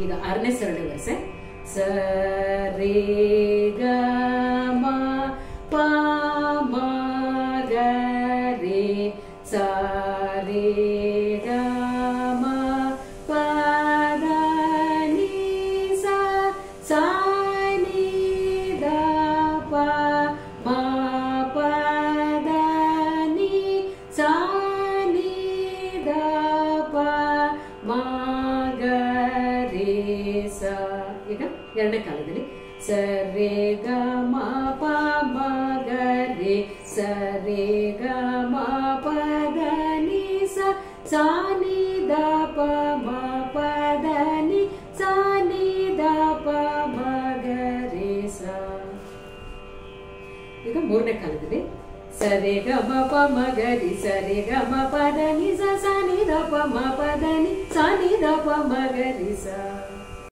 ಈಗ ಆರನೇ ಸರಣಿ ವರ್ಸೆ ಸ ರೇ ಗ ಮ ಪ ಮ ಗ ರೇ ಸ ರೇ ಗ ಮ ಪ ದ ನಿ ಸ ಸ ನಿ ದ ಪ ಮ ಪ ದ ನಿ ಸ ನಿ ದ ಪ ಮ ಗ ರೇ ಸ. ಈಗ ಎರಡನೇ ಕಾಲದಲ್ಲಿ ಸ ರೇ ಗ ಮ ಪ ಮ ಗ ರೇ ಸ ರೇ ಗ ಮ ಪ ದ ನಿ ಸ ಸ ನಿ ದ ಪ ಮ ಪ ದ ನಿ ಸ ನಿ ದ ಪ ಮ ಗ ರೇ ಸ. ಈಗ ಮೂರನೇ ಕಾಲದಲ್ಲಿ ಸ ರೇ ಗ ಮ ಪ ಮ ಗ ರಿ ಸ ರೇ ಗ ಮ ಪ ದ ನಿ ಸ ಸ ನಿ ದ ಪ ಮ ಪ ದ ನಿ ಸ ನಿ ದ ಪ ಮ ಗ ರಿ ಸ.